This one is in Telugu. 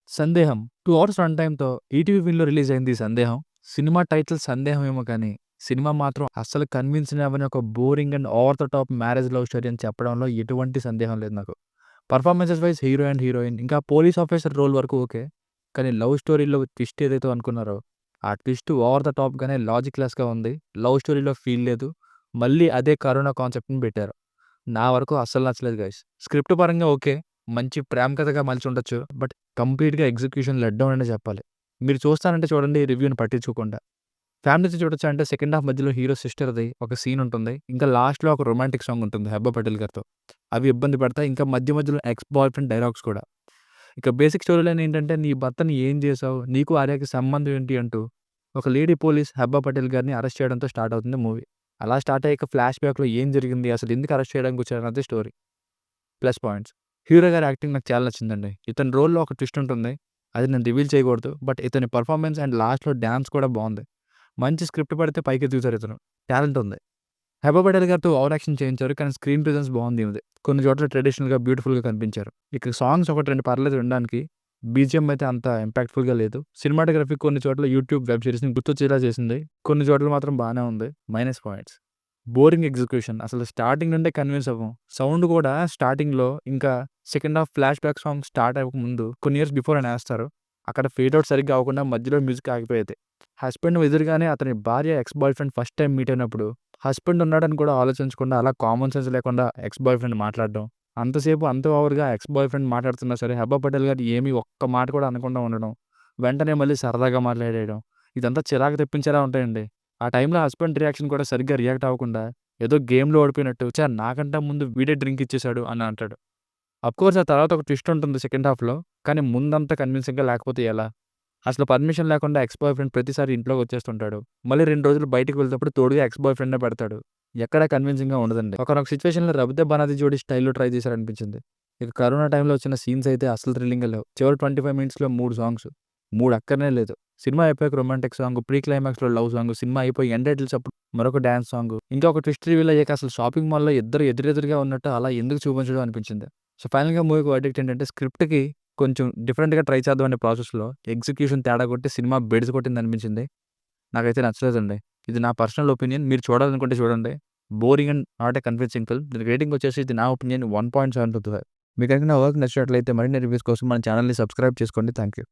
'సందేహం' 2 అవర్స్ రన్ టైమ్‌తో ఈటీవీ విన్‌లో రిలీజ్ అయింది ఈ 'సందేహం'. సినిమా టైటిల్ 'సందేహం' ఏమో కానీ, సినిమా మాత్రం అస్సలు కన్విన్స్‌ని అవ్వని ఒక boring and over the top marriage love story అని చెప్పడంలో ఎటువంటి సందేహం లేదు నాకు. Performances wise hero and heroine, ఇంకా పోలీస్ ఆఫీసర్ రోల్ వరకు ఓకే. కానీ లవ్ స్టోరీలో ట్విస్ట్ ఏదైతే అనుకున్నారో, ఆ ట్విస్ట్ ఓవర్ ద టాప్‌గానే లాజిక్‌లెస్‌గా ఉంది. లవ్ స్టోరీలో ఫీల్ లేదు. మళ్ళీ అదే కరోనా కాన్సెప్ట్‌ని పెట్టారు. నా వరకు అస్సలు నచ్చలేదు గైస్. స్క్రిప్ట్ పరంగా ఓకే. మంచి ప్రేమ కథగా మలిచుండొచ్చు. బట్ కంప్లీట్‌గా ఎగ్జిక్యూషన్ లెట్ డౌన్ అనే చెప్పాలి. మీరు చూస్తానంటే చూడండి రివ్యూని పట్టించుకోకుండా. ఫ్యామిలీతో చూడొచ్చా అంటే సెకండ్ హాఫ్ మధ్యలో హీరో సిస్టర్‌ది ఒక సీన్ ఉంటుంది. ఇంకా లాస్ట్‌లో ఒక రొమాంటిక్ సాంగ్ ఉంటుంది 'హెబ్బా పటేల్' గారితో. అవి ఇబ్బంది పెడతాయి. ఇంకా మధ్య మధ్యలో ఎక్స్ బాయ్ ఫ్రెండ్ డైలాగ్స్ కూడా. ఇక బేసిక్ స్టోరీ లైన్ ఏంటంటే నీ భర్తని ఏం చేశావు? నీకు ఆర్యకి సంబంధం ఏంటి? అంటూ ఒక లేడీ పోలీస్ 'హెబ్బా పటేల్' గారిని అరెస్ట్ చేయడంతో స్టార్ట్ అవుతుంది మూవీ. అలా స్టార్ట్ అయ్యాక ఫ్లాష్ బ్యాక్‌లో ఏం జరిగింది? అసలు ఎందుకు అరెస్ట్ చేయడానికి వచ్చారన్నది స్టోరీ. Plus points. హీరో గారి యాక్టింగ్ నాకు చాలా నచ్చిందండి. ఇతని రోల్‌లో ఒక ట్విస్ట్ ఉంటుంది. అది నేను రివీల్ చేయకూడదు. బట్ ఇతని పెర్ఫార్మన్స్ అండ్ లాస్ట్‌లో డాన్స్ కూడా బావుంది. మంచి స్క్రిప్ట్ పడితే పైకి ఎదుగుతారు ఇతను. టాలెంట్ ఉంది. 'హెబా పటేల్' గారితో ఓవర్ యాక్షన్ చేయించారు. కానీ స్క్రీన్ ప్రెజెన్స్ బావుంది ఈమెది. కొన్ని చోట్ల ట్రెడిషనల్‌గా, బ్యూటిఫుల్‌గా కనిపించారు. ఇక సాంగ్స్ ఒకటి 2 పర్లేదు వినడానికి. బీజీఎం అయితే అంత ఇంపాక్ట్‌ఫుల్‌గా లేదు. సినిమాటోగ్రఫీ కొన్ని చోట్ల యూట్యూబ్ వెబ్ సీరీస్‌ని గుర్తొచ్చేలా చేసింది. కొన్ని చోట్ల మాత్రం బానే ఉంది. Minus points. Boring execution. అసలు స్టార్టింగ్ నుండే కన్విన్స్ అవ్వం. సౌండ్ కూడా స్టార్టింగ్‌లో ఇంకా second half flashback song start అవ్వకముందు కొన్ని ఇయర్స్ బిఫోర్ అని ఏస్తారు. అక్కడ ఫేడ్ ఔట్ సరిగ్గా అవ్వకుండా మధ్యలో మ్యూజిక్ ఆగిపోయేది. హస్బెండ్ ఎదురుగానే అతని భార్య X boy friend first time meet అయినప్పుడు హస్బెండ్ ఉన్నాడని కూడా ఆలోచించకుండా అలా కామన్ సెన్స్ లేకుండా ఎక్స్ బాయ్ ఫ్రెండ్ మాట్లాడడం. అంతసేపు అంత ఓవర్‌గా ఎక్స్ బాయ్ ఫ్రెండ్ మాట్లాడుతున్నా సరే 'హెబ్బా పటేల్' గారు ఏమి ఒక్క మాట కూడా అనకుండా ఉండడం. వెంటనే మళ్ళీ సరదాగా మాట్లాడేయడం. ఇదంతా చిరాకు తెప్పించేలా ఉంటాయండి. ఆ టైంలో హస్బెండ్ రియాక్షన్ కూడా సరిగ్గా రియాక్ట్ అవ్వకుండా ఏదో గేమ్‌లో ఓడిపోయినట్టు ఛ! నాకంటే ముందు వీడే డ్రింక్ ఇచ్చేసాడు అని అంటాడు. అఫ్‌కోర్స్ ఆ తర్వాత ఒక ట్విస్ట్ ఉంటుంది సెకండ్ హాఫ్‌లో. కానీ ముందంతా కన్విన్సింగ్‌గా లేకపోతే ఎలా? అసలు పర్మిషన్ లేకుండా ఎక్స్ బాయ్ ఫ్రెండ్ ప్రతిసారి ఇంట్లోకి వచ్చేస్తుంటాడు. మళ్ళీ 2 రోజులు బయటికి వెళ్తేప్పుడు తోడుగా ఎక్స్ బాయ్ ఫ్రెండ్‌నే పెడతాడు. ఎక్కడ కన్విన్సింగ్‌గా ఉండదండి. ఒకానొక సిట్యుయేషన్‌లో 'రబితే బనాది జోడీ' స్టైల్‌లో ట్రై చేశారనిపించింది. ఇక కరోనా టైంలో వచ్చిన సీన్స్ అయితే అస్సలు థ్రిల్లింగ్‌గా లేవు. చివరి 25 మినిట్స్‌లో 3 సాంగ్స్. 3 అక్కరనే లేదు. సినిమా అయిపోయాక రొమాంటిక్ సాంగ్, ప్రీ క్లైమాక్స్‌లో లవ్ సాంగ్, సినిమా అయిపోయి ఎండ్ టైటిల్స్ అప్పుడు మరొక డాన్స్ సాంగ్. ఇంకా ఒక ట్విస్ట్ రివీల్ అయ్యాక అసలు షాపింగ్ మాల్‌లో ఇద్దరు ఎదురెదురుగా ఉన్నట్టు అలా ఎందుకు చూపించడం అనిపించింది. సో, ఫైనల్‌గా మూవీకి వర్డిక్ట్ ఏంటంటే స్క్రిప్ట్‌కి కొంచెం డిఫరెంట్‌గా ట్రై చేద్దాం అనే ప్రాసెస్‌లో ఎగ్జిక్యూషన్ తేడా కొట్టి సినిమా బెడిసి కొట్టిందనిపించింది. నాకైతే నచ్చలేదండి. ఇది నా పర్సనల్ ఒపీనియన్. మీరు చూడాలనుకుంటే చూడండి. Boring and not a convincing film. దీని రేటింగ్ వచ్చేసి ఇది నా ఒపీనియన్ 1.75. మీకు గనుక నా వర్క్ నచ్చినట్లయితే మరిన్ని రివ్యూస్ కోసం మన ఛానెల్‌ని సబ్స్క్రైబ్ చేసుకోండి. Thank you.